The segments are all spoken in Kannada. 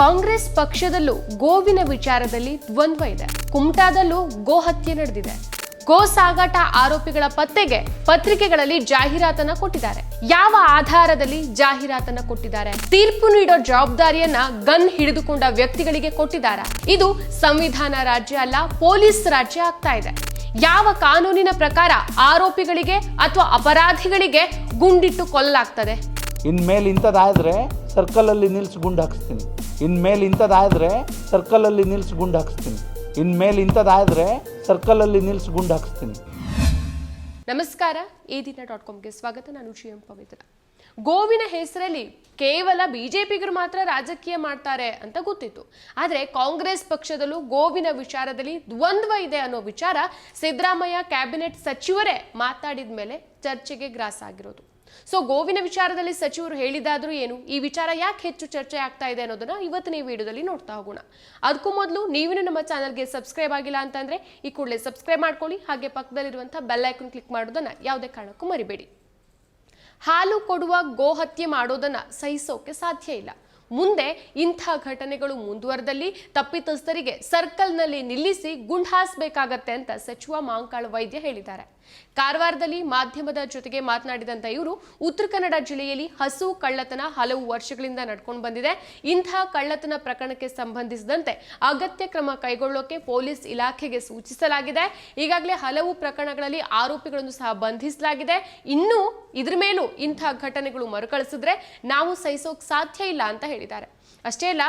ಕಾಂಗ್ರೆಸ್ ಪಕ್ಷದಲ್ಲೂ ಗೋವಿನ ವಿಚಾರದಲ್ಲಿ ದ್ವಂದ್ವ ಇದೆ. ಕುಮಟಾದಲ್ಲೂ ಗೋ ಹತ್ಯೆ ನಡೆದಿದೆ. ಗೋ ಸಾಗಾಟ ಆರೋಪಿಗಳ ಪತ್ತೆಗೆ ಪತ್ರಿಕೆಗಳಲ್ಲಿ ಜಾಹೀರಾತನ್ನ ಕೊಟ್ಟಿದ್ದಾರೆ. ಯಾವ ಆಧಾರದಲ್ಲಿ ಜಾಹೀರಾತನ್ನ ಕೊಟ್ಟಿದ್ದಾರೆ? ತೀರ್ಪು ನೀಡೋ ಜವಾಬ್ದಾರಿಯನ್ನ ಗನ್ ಹಿಡಿದುಕೊಂಡ ವ್ಯಕ್ತಿಗಳಿಗೆ ಕೊಟ್ಟಿದ್ದಾರೆ. ಇದು ಸಂವಿಧಾನ ರಾಜ್ಯ ಅಲ್ಲ, ಪೊಲೀಸ್ ರಾಜ್ಯ ಆಗ್ತಾ ಇದೆ. ಯಾವ ಕಾನೂನಿನ ಪ್ರಕಾರ ಆರೋಪಿಗಳಿಗೆ ಅಥವಾ ಅಪರಾಧಿಗಳಿಗೆ ಗುಂಡಿಟ್ಟು ಕೊಲ್ಲಲಾಗ್ತದೆ? ಇನ್ಮೇಲೆ ಇಂಥದ್ದಾದ್ರೆ ಸರ್ಕಲ್ ಅಲ್ಲಿ ನಿಲ್ಸಿ ಗುಂಡು ಹಾಕಿಸ್ತೀನಿ. ಇನ್ಮೇಲೆ ಇಂಥದ್ದಾದ್ರೆ ಸರ್ಕಲ್ ಅಲ್ಲಿ ನಿಲ್ಸಿ ಗುಂಡು ಹಾಕಿಸ್ತೀನಿ. ಇನ್ಮೇಲೆ ಇಂಥದ್ದಾದ್ರೆ ಸರ್ಕಲ್ ಅಲ್ಲಿ ನಿಲ್ಸಿ ಗುಂಡು ಹಾಕಿಸ್ತೀನಿ. ನಮಸ್ಕಾರ, edina.comಗೆ ಸ್ವಾಗತ. ನಾನು GM ಪವಿತ್ರ. ಗೋವಿನ ಹೆಸರಲ್ಲಿ ಕೇವಲ ಬಿಜೆಪಿಗರು ಮಾತ್ರ ರಾಜಕೀಯ ಮಾಡ್ತಾರೆ ಅಂತ ಗೊತ್ತಿತ್ತು. ಆದರೆ ಕಾಂಗ್ರೆಸ್ ಪಕ್ಷದಲ್ಲೂ ಗೋವಿನ ವಿಚಾರದಲ್ಲಿ ದ್ವಂದ್ವ ಇದೆ ಅನ್ನೋ ವಿಚಾರ ಸಿದ್ದರಾಮಯ್ಯ ಕ್ಯಾಬಿನೆಟ್ ಸಚಿವರೇ ಮಾತಾಡಿದ ಮೇಲೆ ಚರ್ಚೆಗೆ ಗ್ರಾಸ ಆಗಿರೋದು. ಸೊ ಗೋವಿನ ವಿಚಾರದಲ್ಲಿ ಸಚಿವರು ಹೇಳಿದಾದ್ರೂ ಏನು, ಈ ವಿಚಾರ ಯಾಕೆ ಹೆಚ್ಚು ಚರ್ಚೆ ಆಗ್ತಾ ಇದೆ ಅನ್ನೋದನ್ನ ಇವತ್ತಿನ ಈ ವಿಡಿಯೋದಲ್ಲಿ ನೋಡ್ತಾ ಹೋಗೋಣ. ಅದಕ್ಕೂ ಮೊದಲು ನೀವಿನ್ನು ನಮ್ಮ ಚಾನಲ್ಗೆ ಸಬ್ಸ್ಕ್ರೈಬ್ ಆಗಿಲ್ಲ ಅಂತಂದ್ರೆ ಈ ಕೂಡಲೇ ಸಬ್ಸ್ಕ್ರೈಬ್ ಮಾಡ್ಕೊಳ್ಳಿ. ಹಾಗೆ ಪಕ್ಕದಲ್ಲಿರುವಂತಹ ಬೆಲ್ ಐಕಾನ್ ಕ್ಲಿಕ್ ಮಾಡೋದನ್ನ ಯಾವುದೇ ಕಾರಣಕ್ಕೂ ಮರಿಬೇಡಿ. ಹಾಲು ಕೊಡುವ ಗೋ ಹತ್ಯೆ ಮಾಡೋದನ್ನ ಸಹಿಸೋಕೆ ಸಾಧ್ಯ ಇಲ್ಲ. ಮುಂದೆ ಇಂಥ ಘಟನೆಗಳು ಮುಂದುವರೆದಲ್ಲಿ ತಪ್ಪಿತಸ್ಥರಿಗೆ ಸರ್ಕಲ್ನಲ್ಲಿ ನಿಲ್ಲಿಸಿ ಗುಂಡು ಹಾರಿಸಬೇಕಾಗತ್ತೆ ಅಂತ ಸಚಿವ ಮಾಂಕಾಳ ವೈದ್ಯ ಹೇಳಿದ್ದಾರೆ. ಕಾರವಾರದಲ್ಲಿ ಮಾಧ್ಯಮದ ಜೊತೆಗೆ ಮಾತನಾಡಿದಂತ ಇವರು, ಉತ್ತರ ಕನ್ನಡ ಜಿಲ್ಲೆಯಲ್ಲಿ ಹಸು ಕಳ್ಳತನ ಹಲವು ವರ್ಷಗಳಿಂದ ನಡ್ಕೊಂಡು ಬಂದಿದೆ. ಇಂತಹ ಕಳ್ಳತನ ಪ್ರಕರಣಕ್ಕೆ ಸಂಬಂಧಿಸಿದಂತೆ ಅಗತ್ಯ ಕ್ರಮ ಕೈಗೊಳ್ಳೋಕೆ ಪೊಲೀಸ್ ಇಲಾಖೆಗೆ ಸೂಚಿಸಲಾಗಿದೆ. ಈಗಾಗಲೇ ಹಲವು ಪ್ರಕರಣಗಳಲ್ಲಿ ಆರೋಪಿಗಳನ್ನು ಸಹ ಬಂಧಿಸಲಾಗಿದೆ. ಇನ್ನು ಇದ್ರ ಮೇಲೂ ಇಂಥ ಘಟನೆಗಳು ಮರುಕಳಿಸಿದ್ರೆ ನಾವು ಸಹಿಸೋಕ್ ಸಾಧ್ಯ ಇಲ್ಲ ಅಂತ ಹೇಳಿದ್ದಾರೆ. ಅಷ್ಟೇ ಅಲ್ಲ,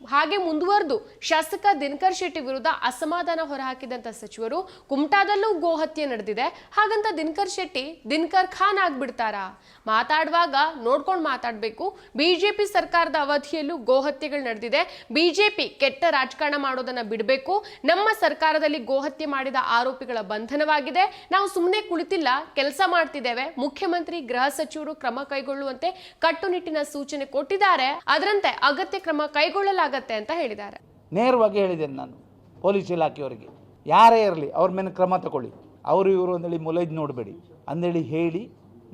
ಹಾಗೆ ಮುಂದುವರೆದು ಶಾಸಕ ದಿನಕರ್ ಶೆಟ್ಟಿ ವಿರುದ್ಧ ಅಸಮಾಧಾನ ಹೊರಹಾಕಿದಂತ ಸಚಿವರು, ಕುಮಟಾದಲ್ಲೂ ಗೋ ಹತ್ಯೆ ನಡೆದಿದೆ, ಹಾಗಂತ ದಿನಕರ್ ಶೆಟ್ಟಿ ದಿನಕರ್ ಖಾನ್ ಆಗ್ಬಿಡ್ತಾರಾ? ಮಾತಾಡುವಾಗ ನೋಡ್ಕೊಂಡು ಮಾತಾಡಬೇಕು. ಬಿಜೆಪಿ ಸರ್ಕಾರದ ಅವಧಿಯಲ್ಲೂ ಗೋ ಹತ್ಯೆಗಳು ನಡೆದಿದೆ. ಬಿಜೆಪಿ ಕೆಟ್ಟ ರಾಜಕಾರಣ ಮಾಡೋದನ್ನ ಬಿಡಬೇಕು. ನಮ್ಮ ಸರ್ಕಾರದಲ್ಲಿ ಗೋ ಹತ್ಯೆ ಮಾಡಿದ ಆರೋಪಿಗಳ ಬಂಧನವಾಗಿದೆ. ನಾವು ಸುಮ್ಮನೆ ಕುಳಿತಿಲ್ಲ, ಕೆಲಸ ಮಾಡ್ತಿದ್ದೇವೆ. ಮುಖ್ಯಮಂತ್ರಿ ಗೃಹ ಸಚಿವರು ಕ್ರಮ ಕೈಗೊಳ್ಳುವಂತೆ ಕಟ್ಟುನಿಟ್ಟಿನ ಸೂಚನೆ ಕೊಟ್ಟಿದ್ದಾರೆ. ಅದರಂತೆ ಅಗತ್ಯ ಕ್ರಮ ಕೈಗೊಳ್ಳಲಾಗತ್ತೆ ಅಂತ ಹೇಳಿದ್ದಾರೆ. ನೇರವಾಗಿ ಹೇಳಿದ್ದೇನೆ ನಾನು ಪೊಲೀಸ್ ಇಲಾಖೆಯವರಿಗೆ, ಯಾರೇ ಇರಲಿ ಅವ್ರ ಮೇಲೆ ಕ್ರಮ ತಗೊಳ್ಳಿ. ಅವರು ಇವರು ಅಂದೇಳಿ ಮುಲೈದ್ ನೋಡಬೇಡಿ ಅಂದೇಳಿ ಹೇಳಿ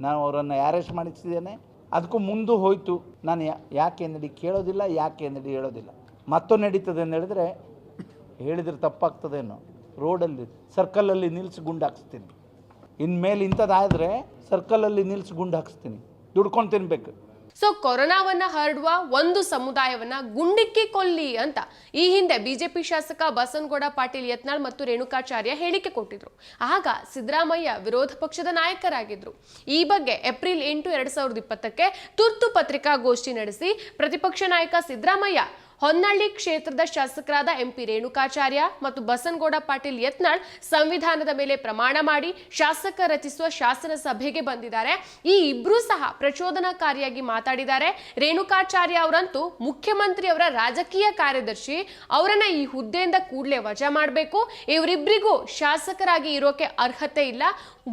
ನಾನು ಅವರನ್ನು ಅರೆಸ್ಟ್ ಮಾಡಿಸಿದ್ದೇನೆ. ಅದಕ್ಕೂ ಮುಂದೆ ಹೋಯಿತು. ನಾನು ಯಾಕೆ ಅಂದೇಳಿ ಕೇಳೋದಿಲ್ಲ, ಯಾಕೆ ಅಂದೇಳಿ ಹೇಳೋದಿಲ್ಲ. ಮತ್ತೊಂದು ನಡೀತದೆ ಅಂತ ಹೇಳಿದ್ರೆ ಹೇಳಿದ್ರೆ ತಪ್ಪಾಗ್ತದೇನೋ. ರೋಡಲ್ಲಿ ಸರ್ಕಲಲ್ಲಿ ನಿಲ್ಸಿ ಗುಂಡು ಹಾಕಿಸ್ತೀನಿ. ಇನ್ಮೇಲೆ ಇಂಥದ್ದಾದರೆ ಸರ್ಕಲಲ್ಲಿ ನಿಲ್ಸಿ ಗುಂಡು ಹಾಕಿಸ್ತೀನಿ. ದುಡ್ಕೊಂಡು ತಿನ್ಬೇಕು. ಸೊ ಕೊರೋನಾವನ್ನ ಹರಡುವ ಒಂದು ಸಮುದಾಯವನ್ನ ಗುಂಡಿಕ್ಕಿ ಕೊಲ್ಲಿ ಅಂತ ಈ ಹಿಂದೆ ಬಿಜೆಪಿ ಶಾಸಕ ಬಸನಗೌಡ ಪಾಟೀಲ್ ಯತ್ನಾಳ್ ಮತ್ತು ರೇಣುಕಾಚಾರ್ಯ ಹೇಳಿಕೆ ಕೊಟ್ಟಿದ್ರು. ಆಗ ಸಿದ್ದರಾಮಯ್ಯ ವಿರೋಧ ಪಕ್ಷದ ನಾಯಕರಾಗಿದ್ರು. ಈ ಬಗ್ಗೆ ಏಪ್ರಿಲ್ 8, 2020ಕ್ಕೆ ತುರ್ತು ಪತ್ರಿಕಾಗೋಷ್ಠಿ ನಡೆಸಿ ಪ್ರತಿಪಕ್ಷ ನಾಯಕ ಸಿದ್ದರಾಮಯ್ಯ ಹೊನ್ನಳ್ಳಿ ಕ್ಷೇತ್ರದ ಶಾಸಕರಾದ MP ರೇಣುಕಾಚಾರ್ಯ ಮತ್ತು ಬಸನಗೌಡ ಪಾಟೀಲ್ ಯತ್ನಾಳ್ ಸಂವಿಧಾನದ ಮೇಲೆ ಪ್ರಮಾಣ ಮಾಡಿ ಶಾಸಕ ರಚಿಸುವ ಶಾಸನ ಸಭೆಗೆ ಬಂದಿದ್ದಾರೆ. ಈ ಇಬ್ರು ಸಹ ಪ್ರಚೋದನಾಕಾರಿಯಾಗಿ ಮಾತಾಡಿದ್ದಾರೆ. ರೇಣುಕಾಚಾರ್ಯ ಅವರಂತೂ ಮುಖ್ಯಮಂತ್ರಿ ಅವರ ರಾಜಕೀಯ ಕಾರ್ಯದರ್ಶಿ, ಅವರನ್ನ ಈ ಹುದ್ದೆಯಿಂದ ಕೂಡಲೇ ವಜಾ ಮಾಡಬೇಕು. ಇವರಿಬ್ಬರಿಗೂ ಶಾಸಕರಾಗಿ ಇರೋಕೆ ಅರ್ಹತೆ ಇಲ್ಲ.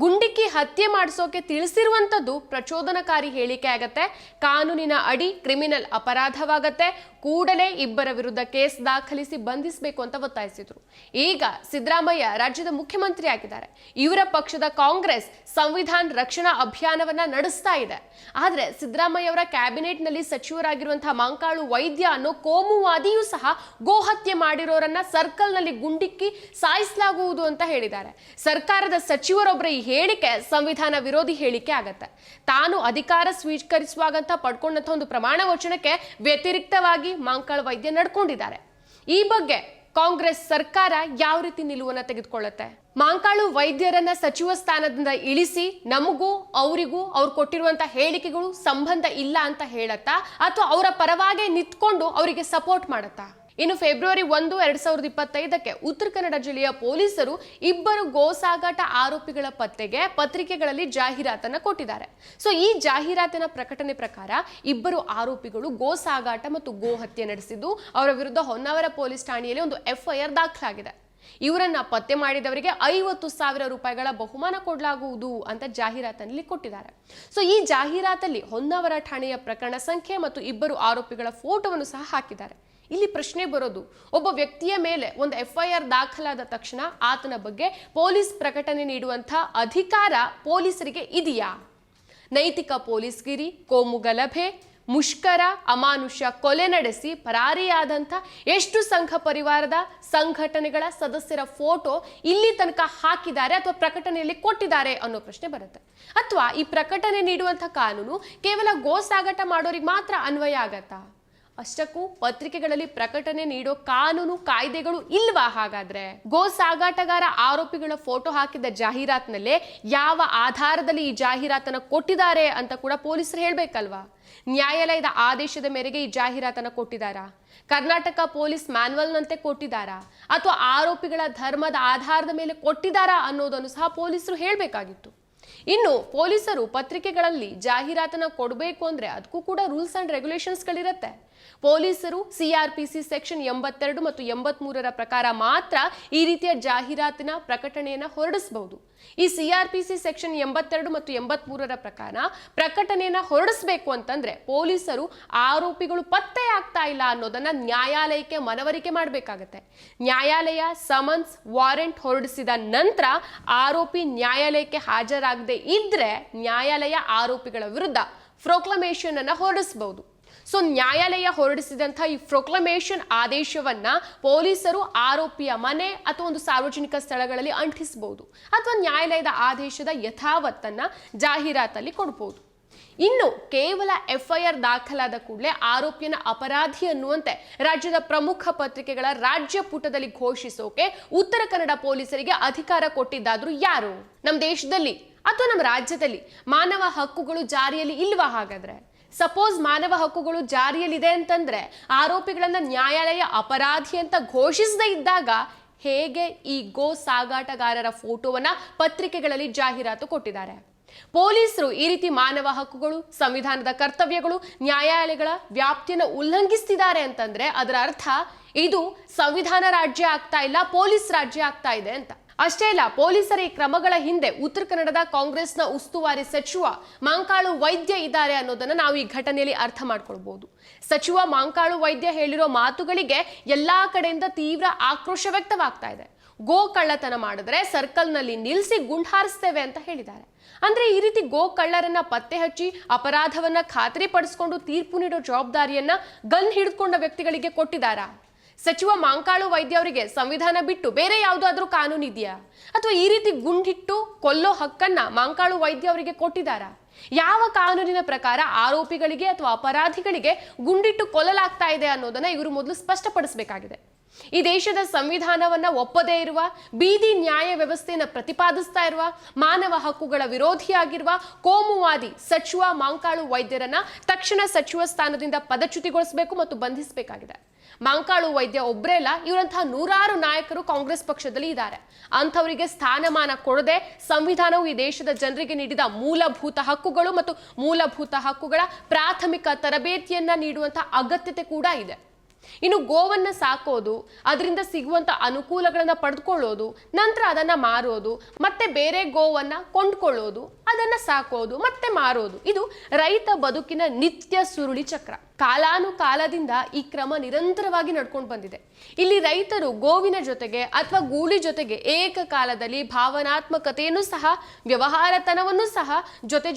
ಗುಂಡಿಕ್ಕಿ ಹತ್ಯೆ ಮಾಡಿಸೋಕೆ ತಿಳಿಸಿರುವಂತದ್ದು ಪ್ರಚೋದನಕಾರಿ ಹೇಳಿಕೆ ಆಗತ್ತೆ. ಕಾನೂನಿನ ಅಡಿ ಕ್ರಿಮಿನಲ್ ಅಪರಾಧವಾಗತ್ತೆ. ಕೂಡಲೇ ಇಬ್ಬರ ವಿರುದ್ಧ ಕೇಸ್ ದಾಖಲಿಸಿ ಬಂಧಿಸಬೇಕು ಅಂತ ಒತ್ತಾಯಿಸಿದ್ರು. ಈಗ ಸಿದ್ದರಾಮಯ್ಯ ರಾಜ್ಯದ ಮುಖ್ಯಮಂತ್ರಿ ಆಗಿದ್ದಾರೆ. ಇವರ ಪಕ್ಷದ ಕಾಂಗ್ರೆಸ್ ಸಂವಿಧಾನ ರಕ್ಷಣಾ ಅಭಿಯಾನವನ್ನ ನಡೆಸ್ತಾ ಇದೆ. ಆದ್ರೆ ಸಿದ್ದರಾಮಯ್ಯ ಅವರ ಕ್ಯಾಬಿನೆಟ್ ನಲ್ಲಿ ಸಚಿವರಾಗಿರುವಂತಹ ಮಾಂಕಾಳು ವೈದ್ಯ ಅನ್ನೋ ಕೋಮುವಾದಿಯೂ ಸಹ ಗೋ ಹತ್ಯೆ ಮಾಡಿರೋರನ್ನ ಸರ್ಕಲ್ ನಲ್ಲಿ ಗುಂಡಿಕ್ಕಿ ಸಾಯಿಸಲಾಗುವುದು ಅಂತ ಹೇಳಿದ್ದಾರೆ. ಸರ್ಕಾರದ ಸಚಿವರೊಬ್ಬರ ಈ ಹೇಳಿಕೆ ಸಂವಿಧಾನ ವಿರೋಧಿ ಹೇಳಿಕೆ ಆಗತ್ತೆ. ತಾನು ಅಧಿಕಾರ ಸ್ವೀಕರಿಸುವಾಗಂತ ಪಡ್ಕೊಂಡಂತ ಒಂದು ಪ್ರಮಾಣ ವಚನಕ್ಕೆ ವ್ಯತಿರಿಕ್ತವಾಗಿ ಮಾಂಕಾಳ ವೈದ್ಯ ನಡ್ಕೊಂಡಿದ್ದಾರೆ. ಈ ಬಗ್ಗೆ ಕಾಂಗ್ರೆಸ್ ಸರ್ಕಾರ ಯಾವ ರೀತಿ ನಿಲುವನ್ನ ತೆಗೆದುಕೊಳ್ಳುತ್ತೆ? ಮಾಂಕಾಳು ವೈದ್ಯರನ್ನ ಸಚಿವ ಸ್ಥಾನದಿಂದ ಇಳಿಸಿ ನಮಗೂ ಅವರಿಗೂ ಅವ್ರು ಕೊಟ್ಟಿರುವಂತಹ ಹೇಳಿಕೆಗಳು ಸಂಬಂಧ ಇಲ್ಲ ಅಂತ ಹೇಳತ್ತಾ, ಅಥವಾ ಅವರ ಪರವಾಗಿ ನಿಂತ್ಕೊಂಡು ಅವರಿಗೆ ಸಪೋರ್ಟ್ ಮಾಡತ್ತಾ? ಇನ್ನು ಫೆಬ್ರವರಿ 1, 2025ಕ್ಕೆ ಉತ್ತರ ಕನ್ನಡ ಜಿಲ್ಲೆಯ ಪೊಲೀಸರು ಇಬ್ಬರು ಗೋ ಸಾಗಾಟ ಆರೋಪಿಗಳ ಪತ್ತೆಗೆ ಪತ್ರಿಕೆಗಳಲ್ಲಿ ಜಾಹೀರಾತನ್ನ ಕೊಟ್ಟಿದ್ದಾರೆ. ಸೊ ಈ ಜಾಹೀರಾತಿನ ಪ್ರಕಟಣೆ ಪ್ರಕಾರ ಇಬ್ಬರು ಆರೋಪಿಗಳು ಗೋ ಸಾಗಾಟ ಮತ್ತು ಗೋ ಹತ್ಯೆ ನಡೆಸಿದ್ದು ಅವರ ವಿರುದ್ಧ ಹೊನ್ನಾವರ ಪೊಲೀಸ್ ಠಾಣೆಯಲ್ಲಿ ಒಂದು FIR ದಾಖಲಾಗಿದೆ. ಇವರನ್ನ ಪತ್ತೆ ಮಾಡಿದವರಿಗೆ 50,000 ರೂಪಾಯಿಗಳ ಬಹುಮಾನ ಕೊಡಲಾಗುವುದು ಅಂತ ಜಾಹೀರಾತಿನಲ್ಲಿ ಕೊಟ್ಟಿದ್ದಾರೆ. ಸೊ ಈ ಜಾಹೀರಾತಲ್ಲಿ ಹೊನ್ನಾವರ ಠಾಣೆಯ ಪ್ರಕರಣ ಸಂಖ್ಯೆ ಮತ್ತು ಇಬ್ಬರು ಆರೋಪಿಗಳ ಫೋಟೋವನ್ನು ಸಹ ಹಾಕಿದ್ದಾರೆ. ಇಲ್ಲಿ ಪ್ರಶ್ನೆ ಬರೋದು, ಒಬ್ಬ ವ್ಯಕ್ತಿಯ ಮೇಲೆ ಒಂದು FIR ದಾಖಲಾದ ತಕ್ಷಣ ಆತನ ಬಗ್ಗೆ ಪೊಲೀಸ್ ಪ್ರಕಟಣೆ ನೀಡುವಂತಹ ಅಧಿಕಾರ ಪೊಲೀಸರಿಗೆ ಇದೆಯಾ? ನೈತಿಕ ಪೊಲೀಸ್ಗಿರಿ, ಕೋಮು ಗಲಭೆ, ಮುಷ್ಕರ ಅಮಾನುಷ ಕೊಲೆ ನಡೆಸಿ ಪರಾರಿಯಾದಂಥ ಎಷ್ಟು ಸಂಘ ಪರಿವಾರದ ಸಂಘಟನೆಗಳ ಸದಸ್ಯರ ಫೋಟೋ ಇಲ್ಲಿ ತನಕ ಹಾಕಿದ್ದಾರೆ ಅಥವಾ ಪ್ರಕಟಣೆಯಲ್ಲಿ ಕೊಟ್ಟಿದ್ದಾರೆ ಅನ್ನೋ ಪ್ರಶ್ನೆ ಬರುತ್ತೆ. ಅಥವಾ ಈ ಪ್ರಕಟಣೆ ನೀಡುವಂಥ ಕಾನೂನು ಕೇವಲ ಗೋ ಸಾಗಾಟ ಮಾಡೋರಿಗೆ ಮಾತ್ರ ಅನ್ವಯ ಆಗತ್ತಾ? ಅಷ್ಟಕ್ಕೂ ಪತ್ರಿಕೆಗಳಲ್ಲಿ ಪ್ರಕಟಣೆ ನೀಡೋ ಕಾನೂನು ಕಾಯ್ದೆಗಳು ಇಲ್ವಾ? ಹಾಗಾದ್ರೆ ಗೋ ಸಾಗಾಟಗಾರ ಆರೋಪಿಗಳ ಫೋಟೋ ಹಾಕಿದ ಜಾಹೀರಾತಿನಲ್ಲೇ ಯಾವ ಆಧಾರದಲ್ಲಿ ಈ ಜಾಹೀರಾತನ್ನ ಕೊಟ್ಟಿದ್ದಾರೆ ಅಂತ ಕೂಡ ಪೊಲೀಸರು ಹೇಳ್ಬೇಕಲ್ವಾ? ನ್ಯಾಯಾಲಯದ ಆದೇಶದ ಮೇರೆಗೆ ಈ ಜಾಹೀರಾತನ್ನ ಕೊಟ್ಟಿದ್ದಾರಾ? ಕರ್ನಾಟಕ ಪೊಲೀಸ್ ಮ್ಯಾನ್ಯುವಲ್ನಂತೆ ಕೊಟ್ಟಿದ್ದಾರಾ? ಅಥವಾ ಆರೋಪಿಗಳ ಧರ್ಮದ ಆಧಾರದ ಮೇಲೆ ಕೊಟ್ಟಿದ್ದಾರಾ ಅನ್ನೋದನ್ನು ಸಹ ಪೊಲೀಸರು ಹೇಳಬೇಕಾಗಿತ್ತು. ಇನ್ನು ಪೊಲೀಸರು ಪತ್ರಿಕೆಗಳಲ್ಲಿ ಜಾಹೀರಾತನ್ನ ಕೊಡಬೇಕು ಅಂದ್ರೆ ಅದಕ್ಕೂ ಕೂಡ ರೂಲ್ಸ್ ಅಂಡ್ ರೆಗ್ಯುಲೇಷನ್ಸ್ಗಳಿರುತ್ತೆ. ಪೊಲೀಸರು CRPC ಸೆಕ್ಷನ್ 82 ಮತ್ತು 83ರ ಪ್ರಕಾರ ಮಾತ್ರ ಈ ರೀತಿಯ ಜಾಹೀರಾತಿನ ಪ್ರಕಟಣೆಯನ್ನ ಹೊರಡಿಸಬಹುದು. ಈ CRPC ಸೆಕ್ಷನ್ 82 ಮತ್ತು 83ರ ಪ್ರಕಾರ ಪ್ರಕಟಣೆಯನ್ನ ಹೊರಡಿಸಬೇಕು ಅಂತಂದ್ರೆ ಪೊಲೀಸರು ಆರೋಪಿಗಳು ಪತ್ತೆ ಆಗ್ತಾ ಇಲ್ಲ ಅನ್ನೋದನ್ನ ನ್ಯಾಯಾಲಯಕ್ಕೆ ಮನವರಿಕೆ ಮಾಡಬೇಕಾಗತ್ತೆ. ನ್ಯಾಯಾಲಯ ಸಮನ್ಸ್ ವಾರೆಂಟ್ ಹೊರಡಿಸಿದ ನಂತರ ಆರೋಪಿ ನ್ಯಾಯಾಲಯಕ್ಕೆ ಹಾಜರಾಗದೆ ಇದ್ರೆ ನ್ಯಾಯಾಲಯ ಆರೋಪಿಗಳ ವಿರುದ್ಧ ಪ್ರೊಕ್ಲಮೇಷನ್ ಅನ್ನ ಹೊರಡಿಸಬಹುದು. ಸೊ ನ್ಯಾಯಾಲಯ ಹೊರಡಿಸಿದಂಥ ಈ ಪ್ರೊಕ್ಲಮೇಷನ್ ಆದೇಶವನ್ನ ಪೊಲೀಸರು ಆರೋಪಿಯ ಮನೆ ಅಥವಾ ಒಂದು ಸಾರ್ವಜನಿಕ ಸ್ಥಳಗಳಲ್ಲಿ ಅಂಟಿಸಬಹುದು ಅಥವಾ ನ್ಯಾಯಾಲಯದ ಆದೇಶದ ಯಥಾವತ್ತನ್ನ ಜಾಹೀರಾತಲ್ಲಿ ಕೊಡಬಹುದು. ಇನ್ನು ಕೇವಲ FIR ದಾಖಲಾದ ಕೂಡಲೇ ಆರೋಪಿಯನ್ನ ಅಪರಾಧಿ ಅನ್ನುವಂತೆ ರಾಜ್ಯದ ಪ್ರಮುಖ ಪತ್ರಿಕೆಗಳ ರಾಜ್ಯ ಪುಟದಲ್ಲಿ ಘೋಷಿಸೋಕೆ ಉತ್ತರ ಕನ್ನಡ ಪೊಲೀಸರಿಗೆ ಅಧಿಕಾರ ಕೊಟ್ಟಿದ್ದಾದ್ರೂ ಯಾರು? ನಮ್ಮ ದೇಶದಲ್ಲಿ ಅಥವಾ ನಮ್ಮ ರಾಜ್ಯದಲ್ಲಿ ಮಾನವ ಹಕ್ಕುಗಳು ಜಾರಿಯಲ್ಲಿ ಇಲ್ವಾ? ಹಾಗಾದ್ರೆ ಸಪೋಸ್ ಮಾನವ ಹಕ್ಕುಗಳು ಜಾರಿಯಲ್ಲಿದೆ ಅಂತಂದ್ರೆ ಆರೋಪಿಗಳನ್ನ ನ್ಯಾಯಾಲಯ ಅಪರಾಧಿ ಅಂತ ಘೋಷಿಸದೇ ಇದ್ದಾಗ ಹೇಗೆ ಈ ಗೋ ಸಾಗಾಟಗಾರರ ಫೋಟೋವನ್ನ ಪತ್ರಿಕೆಗಳಲ್ಲಿ ಜಾಹೀರಾತು ಕೊಟ್ಟಿದ್ದಾರೆ? ಪೊಲೀಸರು ಈ ರೀತಿ ಮಾನವ ಹಕ್ಕುಗಳು, ಸಂವಿಧಾನದ ಕರ್ತವ್ಯಗಳು, ನ್ಯಾಯಾಲಯಗಳ ವ್ಯಾಪ್ತಿಯನ್ನು ಉಲ್ಲಂಘಿಸ್ತಿದ್ದಾರೆ ಅಂತಂದ್ರೆ ಅದರ ಅರ್ಥ ಇದು ಸಂವಿಧಾನ ರಾಜ್ಯ ಆಗ್ತಾ ಇಲ್ಲ, ಪೊಲೀಸ್ ರಾಜ್ಯ ಆಗ್ತಾ ಇದೆ ಅಂತ. ಅಷ್ಟೇ ಅಲ್ಲ, ಪೊಲೀಸರ ಈ ಕ್ರಮಗಳ ಹಿಂದೆ ಉತ್ತರ ಕನ್ನಡದ ಕಾಂಗ್ರೆಸ್ನ ಉಸ್ತುವಾರಿ ಸಚಿವ ಮಾಂಕಾಳು ವೈದ್ಯ ಇದ್ದಾರೆ ಅನ್ನೋದನ್ನ ನಾವು ಈ ಘಟನೆಯಲ್ಲಿ ಅರ್ಥ ಮಾಡ್ಕೊಳ್ಬಹುದು. ಸಚಿವ ಮಾಂಕಾಳು ವೈದ್ಯ ಹೇಳಿರೋ ಮಾತುಗಳಿಗೆ ಎಲ್ಲಾ ಕಡೆಯಿಂದ ತೀವ್ರ ಆಕ್ರೋಶ ವ್ಯಕ್ತವಾಗ್ತಾ ಇದೆ. ಗೋ ಕಳ್ಳತನ ಮಾಡಿದ್ರೆ ಸರ್ಕಲ್ನಲ್ಲಿ ನಿಲ್ಲಿಸಿ ಗುಂಡಾರಿಸ್ತೇವೆ ಅಂತ ಹೇಳಿದ್ದಾರೆ. ಅಂದ್ರೆ ಈ ರೀತಿ ಗೋ ಕಳ್ಳರನ್ನ ಪತ್ತೆ ಹಚ್ಚಿ ಅಪರಾಧವನ್ನ ಖಾತರಿಪಡಿಸಿಕೊಂಡು ತೀರ್ಪು ನೀಡೋ ಜವಾಬ್ದಾರಿಯನ್ನ ಗನ್ ಹಿಡಿದುಕೊಂಡ ವ್ಯಕ್ತಿಗಳಿಗೆ ಕೊಟ್ಟಿದ್ದಾರಾ? ಸಚಿವ ಮಾಂಕಾಳು ವೈದ್ಯ ಅವರಿಗೆ ಸಂವಿಧಾನ ಬಿಟ್ಟು ಬೇರೆ ಯಾವುದಾದ್ರೂ ಕಾನೂನು ಇದೆಯಾ? ಅಥವಾ ಈ ರೀತಿ ಗುಂಡಿಟ್ಟು ಕೊಲ್ಲೋ ಹಕ್ಕನ್ನ ಮಾಂಕಾಳು ವೈದ್ಯ ಅವರಿಗೆ ಕೊಟ್ಟಿದ್ದಾರಾ? ಯಾವ ಕಾನೂನಿನ ಪ್ರಕಾರ ಆರೋಪಿಗಳಿಗೆ ಅಥವಾ ಅಪರಾಧಿಗಳಿಗೆ ಗುಂಡಿಟ್ಟು ಕೊಲ್ಲಲಾಗ್ತಾ ಇದೆ ಅನ್ನೋದನ್ನ ಇವರು ಮೊದಲು ಸ್ಪಷ್ಟಪಡಿಸಬೇಕಾಗಿದೆ. ಈ ದೇಶದ ಸಂವಿಧಾನವನ್ನ ಒಪ್ಪದೇ ಇರುವ, ಬೀದಿ ನ್ಯಾಯ ವ್ಯವಸ್ಥೆಯನ್ನು ಪ್ರತಿಪಾದಿಸ್ತಾ ಇರುವ, ಮಾನವ ಹಕ್ಕುಗಳ ವಿರೋಧಿಯಾಗಿರುವ ಕೋಮುವಾದಿ ಸಚಿವ ಮಾಂಕಾಳು ವೈದ್ಯರನ್ನ ತಕ್ಷಣ ಸಚಿವ ಸ್ಥಾನದಿಂದ ಪದಚ್ಯುತಿಗೊಳಿಸಬೇಕು ಮತ್ತು ಬಂಧಿಸಬೇಕಾಗಿದೆ. ಮಾಂಕಾಳು ವೈದ್ಯ ಒಬ್ಬರೇ ಅಲ್ಲ, ಇವರಂತಹ ನೂರಾರು ನಾಯಕರು ಕಾಂಗ್ರೆಸ್ ಪಕ್ಷದಲ್ಲಿ ಇದ್ದಾರೆ. ಅಂಥವರಿಗೆ ಸ್ಥಾನಮಾನ ಕೊಡದೆ ಸಂವಿಧಾನವು ಈ ದೇಶದ ಜನರಿಗೆ ನೀಡಿದ ಮೂಲಭೂತ ಹಕ್ಕುಗಳು ಮತ್ತು ಮೂಲಭೂತ ಹಕ್ಕುಗಳ ಪ್ರಾಥಮಿಕ ತರಬೇತಿಯನ್ನ ನೀಡುವಂತಹ ಅಗತ್ಯತೆ ಕೂಡ ಇದೆ. ಇನ್ನು ಗೋವನ್ನ ಸಾಕೋದು, ಅದರಿಂದ ಸಿಗುವಂತ ಅನುಕೂಲಗಳನ್ನ ಪಡೆದುಕೊಳ್ಳೋದು, ನಂತರ ಅದನ್ನ ಮಾರೋದು, ಮತ್ತೆ ಬೇರೆ ಗೋವನ್ನ ಕೊಂಡ್ಕೊಳ್ಳೋದು, ಅದನ್ನ ಸಾಕೋದು, ಮತ್ತೆ ಮಾರೋದು, ಇದು ರೈತ ಬದುಕಿನ ನಿತ್ಯ ಸುರುಳಿ ಚಕ್ರ. ಕಾಲಾನುಕಾಲದಿಂದ ಈ ಕ್ರಮ ನಿರಂತರವಾಗಿ ನಡ್ಕೊಂಡು ಬಂದಿದೆ. ಇಲ್ಲಿ ರೈತರು ಗೋವಿನ ಜೊತೆಗೆ ಅಥವಾ ಗೂಳಿ ಜೊತೆಗೆ ಏಕಕಾಲದಲ್ಲಿ ಭಾವನಾತ್ಮಕತೆಯನ್ನು ಸಹ ವ್ಯವಹಾರತನವನ್ನು ಸಹ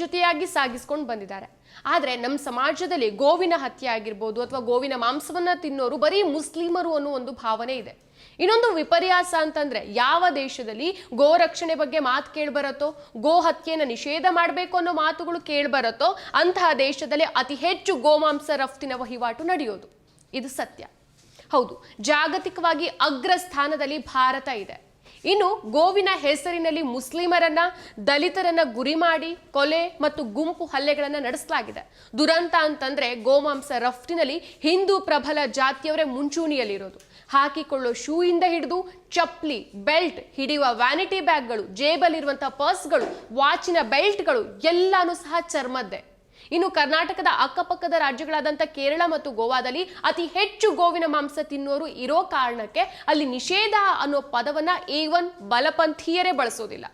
ಜೊತೆಯಾಗಿ ಸಾಗಿಸ್ಕೊಂಡು ಬಂದಿದ್ದಾರೆ. ಆದ್ರೆ ನಮ್ಮ ಸಮಾಜದಲ್ಲಿ ಗೋವಿನ ಹತ್ಯೆ ಆಗಿರ್ಬೋದು ಅಥವಾ ಗೋವಿನ ಮಾಂಸವನ್ನ ತಿನ್ನೋರು ಬರೀ ಮುಸ್ಲಿಮರು ಅನ್ನೋ ಒಂದು ಭಾವನೆ ಇದೆ. ಇನ್ನೊಂದು ವಿಪರ್ಯಾಸ ಅಂತಂದ್ರೆ, ಯಾವ ದೇಶದಲ್ಲಿ ಗೋ ರಕ್ಷಣೆ ಬಗ್ಗೆ ಮಾತು ಕೇಳ್ಬರತ್ತೋ, ಗೋ ಹತ್ಯೆಯನ್ನು ನಿಷೇಧ ಮಾಡಬೇಕು ಅನ್ನೋ ಮಾತುಗಳು ಕೇಳ್ಬರತ್ತೋ ಅಂತಹ ದೇಶದಲ್ಲಿ ಅತಿ ಹೆಚ್ಚು ಗೋಮಾಂಸ ರಫ್ತಿನ ವಹಿವಾಟು ನಡೆಯೋದು. ಇದು ಸತ್ಯ. ಹೌದು, ಜಾಗತಿಕವಾಗಿ ಅಗ್ರ ಸ್ಥಾನದಲ್ಲಿ ಭಾರತ ಇದೆ. ಇನ್ನು ಗೋವಿನ ಹೆಸರಿನಲ್ಲಿ ಮುಸ್ಲಿಮರನ್ನ, ದಲಿತರನ್ನ ಗುರಿ ಮಾಡಿ ಕೊಲೆ ಮತ್ತು ಗುಂಪು ಹಲ್ಲೆಗಳನ್ನ ನಡೆಸಲಾಗಿದೆ. ದುರಂತ ಅಂತಂದ್ರೆ ಗೋಮಾಂಸ ರಫ್ತಿನಲ್ಲಿ ಹಿಂದೂ ಪ್ರಬಲ ಜಾತಿಯವರೇ ಮುಂಚೂಣಿಯಲ್ಲಿರೋದು. ಹಾಕಿಕೊಳ್ಳೋ ಶೂ ಇಂದ ಹಿಡಿದು ಚಪ್ಪಲಿ, ಬೆಲ್ಟ್, ಹಿಡಿಯುವ ವ್ಯಾನಿಟಿ ಬ್ಯಾಗ್ಗಳು, ಜೇಬಲ್ಲಿರುವಂತಹ ಪರ್ಸ್ಗಳು, ವಾಚಿನ ಬೆಲ್ಟ್ಗಳು ಎಲ್ಲಾನು ಸಹ ಚರ್ಮದ್ದೇ. ಇನ್ನು ಕರ್ನಾಟಕದ ಅಕ್ಕಪಕ್ಕದ ರಾಜ್ಯಗಳಾದಂಥ ಕೇರಳ ಮತ್ತು ಗೋವಾದಲ್ಲಿ ಅತಿ ಹೆಚ್ಚು ಗೋವಿನ ಮಾಂಸ ತಿನ್ನೋರು ಇರೋ ಕಾರಣಕ್ಕೆ ಅಲ್ಲಿ ನಿಷೇಧ ಅನ್ನೋ ಪದವನ್ನ ಈವನ್ ಬಲಪಂಥೀಯರೇ ಬಳಸೋದಿಲ್ಲ.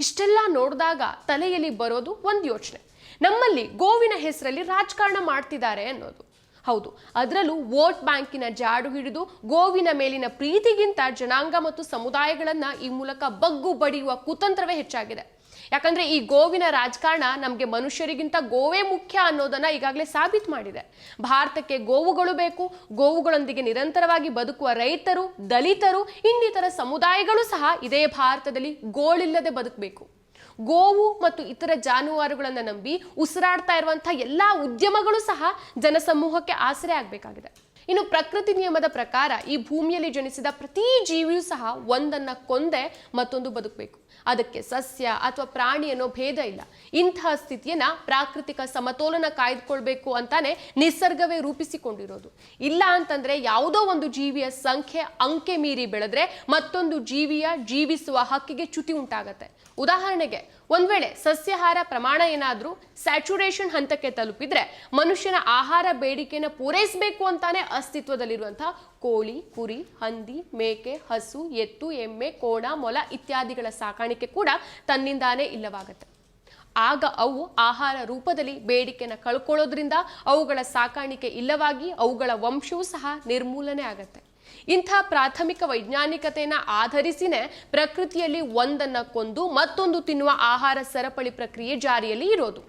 ಇಷ್ಟೆಲ್ಲ ನೋಡಿದಾಗ ತಲೆಯಲ್ಲಿ ಬರೋದು ಒಂದು ಯೋಚನೆ, ನಮ್ಮಲ್ಲಿ ಗೋವಿನ ಹೆಸರಲ್ಲಿ ರಾಜಕಾರಣ ಮಾಡ್ತಿದ್ದಾರೆ ಅನ್ನೋದು. ಹೌದು, ಅದರಲ್ಲೂ ವೋಟ್ ಬ್ಯಾಂಕಿನ ಜಾಡು ಹಿಡಿದು ಗೋವಿನ ಮೇಲಿನ ಪ್ರೀತಿಗಿಂತ ಜನಾಂಗ ಮತ್ತು ಸಮುದಾಯಗಳನ್ನ ಈ ಮೂಲಕ ಬಗ್ಗು ಬಡಿಯುವ ಕುತಂತ್ರವೇ ಹೆಚ್ಚಾಗಿದೆ. ಯಾಕಂದ್ರೆ ಈ ಗೋವಿನ ರಾಜಕಾರಣ ನಮಗೆ ಮನುಷ್ಯರಿಗಿಂತ ಗೋವೇ ಮುಖ್ಯ ಅನ್ನೋದನ್ನ ಈಗಾಗಲೇ ಸಾಬೀತು ಮಾಡಿದೆ. ಭಾರತಕ್ಕೆ ಗೋವುಗಳು ಬೇಕು, ಗೋವುಗಳೊಂದಿಗೆ ನಿರಂತರವಾಗಿ ಬದುಕುವ ರೈತರು, ದಲಿತರು, ಇನ್ನಿತರ ಸಮುದಾಯಗಳು ಸಹ ಇದೇ ಭಾರತದಲ್ಲಿ ಗೋಳಿಲ್ಲದೆ ಬದುಕಬೇಕು. ಗೋವು ಮತ್ತು ಇತರ ಜಾನುವಾರುಗಳನ್ನು ನಂಬಿ ಉಸಿರಾಡ್ತಾ ಇರುವಂತಹ ಎಲ್ಲಾ ಉದ್ಯಮಗಳು ಸಹ ಜನಸಮೂಹಕ್ಕೆ ಆಸರೆ ಆಗಬೇಕಾಗಿದೆ. ಇನ್ನು ಪ್ರಕೃತಿ ನಿಯಮದ ಪ್ರಕಾರ ಈ ಭೂಮಿಯಲ್ಲಿ ಜನಿಸಿದ ಪ್ರತಿ ಜೀವಿಯೂ ಸಹ ಒಂದನ್ನ ಕೊಂದೆ ಮತ್ತೊಂದು ಬದುಕಬೇಕು. ಅದಕ್ಕೆ ಸಸ್ಯ ಅಥವಾ ಪ್ರಾಣಿ ಅನ್ನೋ ಭೇದ ಇಲ್ಲ. ಇಂತಹ ಸ್ಥಿತಿಯನ್ನ ಪ್ರಾಕೃತಿಕ ಸಮತೋಲನ ಕಾಯ್ದುಕೊಳ್ಬೇಕು ಅಂತಾನೆ ನಿಸರ್ಗವೇ ರೂಪಿಸಿಕೊಂಡಿರೋದು. ಇಲ್ಲ ಅಂತಂದ್ರೆ ಯಾವುದೋ ಒಂದು ಜೀವಿಯ ಸಂಖ್ಯೆ ಅಂಕೆ ಮೀರಿ ಬೆಳೆದ್ರೆ ಮತ್ತೊಂದು ಜೀವಿಯ ಜೀವಿಸುವ ಹಕ್ಕಿಗೆ ಚ್ಯುತಿ ಉಂಟಾಗತ್ತೆ. ಉದಾಹರಣೆಗೆ ಒಂದ್ ವೇಳೆ ಸಸ್ಯಾಹಾರ ಪ್ರಮಾಣ ಏನಾದ್ರೂ ಸ್ಯಾಚುರೇಷನ್ ಹಂತಕ್ಕೆ ತಲುಪಿದ್ರೆ ಮನುಷ್ಯನ ಆಹಾರ ಬೇಡಿಕೆಯನ್ನು ಪೂರೈಸಬೇಕು ಅಂತಾನೆ ಅಸ್ತಿತ್ವದಲ್ಲಿರುವಂತಹ ಕೋಳಿ, ಕುರಿ, ಹಂದಿ, ಮೇಕೆ, ಹಸು, ಎತ್ತು, ಎಮ್ಮೆ, ಕೋಣ, ಮೊಲ ಇತ್ಯಾದಿಗಳ ಸಾಕಾಣಿಕೆ ಕೂಡ ತನ್ನಿಂದಾನೇ ಇಲ್ಲವಾಗತ್ತೆ. ಆಗ ಅವು ಆಹಾರ ರೂಪದಲ್ಲಿ ಬೇಡಿಕೆನ ಕಳ್ಕೊಳ್ಳೋದ್ರಿಂದ ಅವುಗಳ ಸಾಕಾಣಿಕೆ ಇಲ್ಲವಾಗಿ ಅವುಗಳ ವಂಶವೂ ಸಹ ನಿರ್ಮೂಲನೆ ಆಗತ್ತೆ. ಇಂಥ ಪ್ರಾಥಮಿಕ ವೈಜ್ಞಾನಿಕತೆಯನ್ನ ಆಧರಿಸಿನೇ ಪ್ರಕೃತಿಯಲ್ಲಿ ಒಂದನ್ನ ಕೊಂದು ಮತ್ತೊಂದು ತಿನ್ನುವ ಆಹಾರ ಸರಪಳಿ ಪ್ರಕ್ರಿಯೆ ಜಾರಿಯಲ್ಲಿ ಇರೋದು.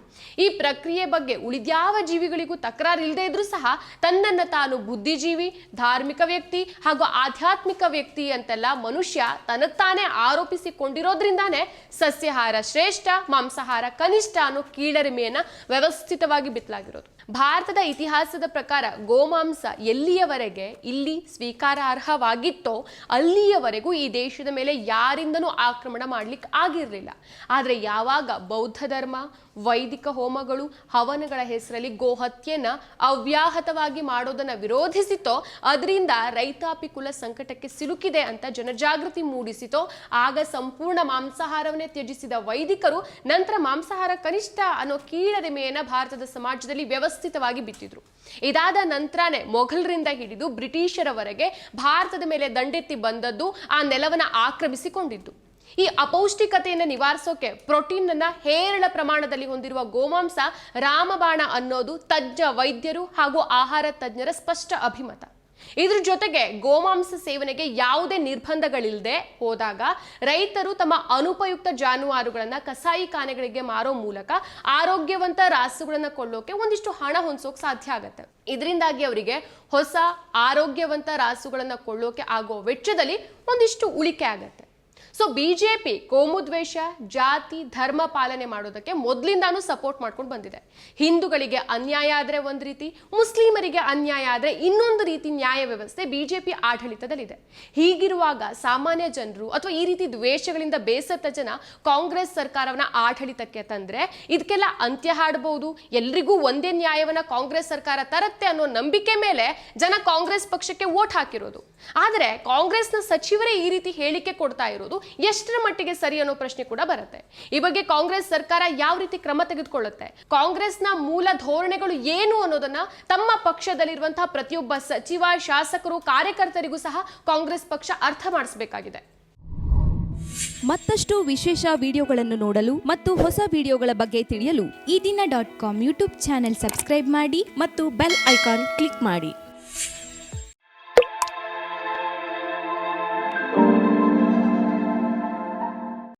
ಈ ಪ್ರಕ್ರಿಯೆ ಬಗ್ಗೆ ಉಳಿದ್ಯಾವ ಜೀವಿಗಳಿಗೂ ತಕರಾರು ಇಲ್ಲದೆ ಇದ್ರೂ ಸಹ ತನ್ನನ್ನು ತಾನು ಬುದ್ಧಿಜೀವಿ, ಧಾರ್ಮಿಕ ವ್ಯಕ್ತಿ ಹಾಗೂ ಆಧ್ಯಾತ್ಮಿಕ ವ್ಯಕ್ತಿ ಅಂತೆಲ್ಲ ಮನುಷ್ಯ ತನತ್ತಾನೇ ಆರೋಪಿಸಿಕೊಂಡಿರೋದ್ರಿಂದಾನೇ ಸಸ್ಯಾಹಾರ ಶ್ರೇಷ್ಠ, ಮಾಂಸಾಹಾರ ಕನಿಷ್ಠ ಅನ್ನೋ ಕೀಳರಿಮೆಯನ್ನ ವ್ಯವಸ್ಥಿತವಾಗಿ ಬಿತ್ತಲಾಗಿರೋದು. ಭಾರತದ ಇತಿಹಾಸದ ಪ್ರಕಾರ ಗೋಮಾಂಸ ಎಲ್ಲಿಯವರೆಗೆ ಇಲ್ಲಿ ಸ್ವೀಕಾರಾರ್ಹವಾಗಿತ್ತೋ ಅಲ್ಲಿಯವರೆಗೂ ಈ ದೇಶದ ಮೇಲೆ ಯಾರಿಂದನೂ ಆಕ್ರಮಣ ಮಾಡ್ಲಿಕ್ಕೆ ಆಗಿರಲಿಲ್ಲ. ಆದರೆ ಯಾವಾಗ ಬೌದ್ಧ ಧರ್ಮ, ವೈದಿಕ ಹೋಮಗಳು, ಹವನಗಳ ಹೆಸರಲ್ಲಿ ಗೋಹತ್ಯೆಯನ್ನ ಅವ್ಯಾಹತವಾಗಿ ಮಾಡೋದನ್ನ ವಿರೋಧಿಸಿತೋ, ಅದರಿಂದ ರೈತಾಪಿ ಕುಲ ಸಂಕಟಕ್ಕೆ ಸಿಲುಕಿದೆ ಅಂತ ಜನಜಾಗೃತಿ ಮೂಡಿಸಿತೋ, ಆಗ ಸಂಪೂರ್ಣ ಮಾಂಸಾಹಾರವನ್ನೇ ತ್ಯಜಿಸಿದ ವೈದಿಕರು ನಂತರ ಮಾಂಸಾಹಾರ ಕನಿಷ್ಠ ಅನ್ನೋ ಕೀಳರಿಮೆಯನ್ನ ಭಾರತದ ಸಮಾಜದಲ್ಲಿ ವ್ಯವಸ್ಥಿತವಾಗಿ ಬಿತ್ತಿದ್ರು. ಇದಾದ ನಂತರನೇ ಮೊಘಲರಿಂದ ಹಿಡಿದು ಬ್ರಿಟಿಷರವರೆಗೆ ಭಾರತದ ಮೇಲೆ ದಂಡೆತ್ತಿ ಬಂದದ್ದು, ಆ ನೆಲವನ್ನ ಆಕ್ರಮಿಸಿಕೊಂಡಿದ್ದು. ಈ ಅಪೌಷ್ಟಿಕತೆಯನ್ನು ನಿವಾರಿಸೋಕೆ ಪ್ರೋಟೀನ್ ಅನ್ನ ಹೇರಳ ಪ್ರಮಾಣದಲ್ಲಿ ಹೊಂದಿರುವ ಗೋಮಾಂಸ ರಾಮಬಾಣ ಅನ್ನೋದು ತಜ್ಞ ವೈದ್ಯರು ಹಾಗೂ ಆಹಾರ ತಜ್ಞರ ಸ್ಪಷ್ಟ ಅಭಿಮತ. ಇದ್ರ ಜೊತೆಗೆ ಗೋಮಾಂಸ ಸೇವನೆಗೆ ಯಾವುದೇ ನಿರ್ಬಂಧಗಳಿಲ್ಲದೆ ಹೋದಾಗ ರೈತರು ತಮ್ಮ ಅನುಪಯುಕ್ತ ಜಾನುವಾರುಗಳನ್ನ ಕಸಾಯಿಖಾನೆಗಳಿಗೆ ಮಾರೋ ಮೂಲಕ ಆರೋಗ್ಯವಂತ ರಾಸುಗಳನ್ನ ಕೊಳ್ಳೋಕೆ ಒಂದಿಷ್ಟು ಹಣ ಹೊಂದಿಸೋಕೆ ಸಾಧ್ಯ ಆಗತ್ತೆ. ಇದರಿಂದಾಗಿ ಅವರಿಗೆ ಹೊಸ ಆರೋಗ್ಯವಂತ ರಾಸುಗಳನ್ನ ಕೊಳ್ಳೋಕೆ ಆಗೋ ವೆಚ್ಚದಲ್ಲಿ ಒಂದಿಷ್ಟು ಉಳಿಕೆ ಆಗತ್ತೆ. ಸೊ ಬಿಜೆಪಿ ಕೋಮುದ್ವೇಷ, ಜಾತಿ, ಧರ್ಮ ಪಾಲನೆ ಮಾಡೋದಕ್ಕೆ ಮೊದಲಿಂದಾನು ಸಪೋರ್ಟ್ ಮಾಡ್ಕೊಂಡು ಬಂದಿದೆ. ಹಿಂದೂಗಳಿಗೆ ಅನ್ಯಾಯ ಆದ್ರೆ ಒಂದು ರೀತಿ, ಮುಸ್ಲಿಮರಿಗೆ ಅನ್ಯಾಯ ಆದ್ರೆ ಇನ್ನೊಂದು ರೀತಿ ನ್ಯಾಯ ವ್ಯವಸ್ಥೆ ಬಿಜೆಪಿ ಆಡಳಿತದಲ್ಲಿದೆ. ಹೀಗಿರುವಾಗ ಸಾಮಾನ್ಯ ಜನರು ಅಥವಾ ಈ ರೀತಿ ದ್ವೇಷಗಳಿಂದ ಬೇಸತ್ತ ಜನ ಕಾಂಗ್ರೆಸ್ ಸರ್ಕಾರವನ್ನ ಆಡಳಿತಕ್ಕೆ ತಂದ್ರೆ ಇದಕ್ಕೆಲ್ಲ ಅಂತ್ಯ ಹಾಡಬಹುದು, ಎಲ್ರಿಗೂ ಒಂದೇ ನ್ಯಾಯವನ್ನ ಕಾಂಗ್ರೆಸ್ ಸರ್ಕಾರ ತರತ್ತೆ ಅನ್ನೋ ನಂಬಿಕೆ ಮೇಲೆ ಜನ ಕಾಂಗ್ರೆಸ್ ಪಕ್ಷಕ್ಕೆ ವೋಟ್ ಹಾಕಿರೋದು. ಆದರೆ ಕಾಂಗ್ರೆಸ್ನ ಸಚಿವರೇ ಈ ರೀತಿ ಹೇಳಿಕೆ ಕೊಡ್ತಾ ಇರೋದು ಎಷ್ಟರ ಮಟ್ಟಿಗೆ ಸರಿ ಅನ್ನೋ ಪ್ರಶ್ನೆ ಕೂಡ ಬರುತ್ತೆ. ಈ ಬಗ್ಗೆ ಕಾಂಗ್ರೆಸ್ ಸರ್ಕಾರ ಯಾವ ರೀತಿ ಕ್ರಮ ತೆಗೆದುಕೊಳ್ಳುತ್ತೆ, ಕಾಂಗ್ರೆಸ್ನ ಮೂಲ ಧೋರಣೆಗಳು ಏನು ಅನ್ನೋದನ್ನ ತಮ್ಮ ಪಕ್ಷದಲ್ಲಿರುವಂತಹ ಪ್ರತಿಯೊಬ್ಬ ಸಚಿವ, ಶಾಸಕರು, ಕಾರ್ಯಕರ್ತರಿಗೂ ಸಹ ಕಾಂಗ್ರೆಸ್ ಪಕ್ಷ ಅರ್ಥ ಮಾಡಿಸಬೇಕಾಗಿದೆ. ಮತ್ತಷ್ಟು ವಿಶೇಷ ವಿಡಿಯೋಗಳನ್ನು ನೋಡಲು ಮತ್ತು ಹೊಸ ವಿಡಿಯೋಗಳ ಬಗ್ಗೆ ತಿಳಿಯಲು ಈ ದಿನ .com ಯೂಟ್ಯೂಬ್ ಚಾನೆಲ್ ಸಬ್ಸ್ಕ್ರೈಬ್ ಮಾಡಿ ಮತ್ತು ಬೆಲ್ ಐಕಾನ್ ಕ್ಲಿಕ್ ಮಾಡಿ.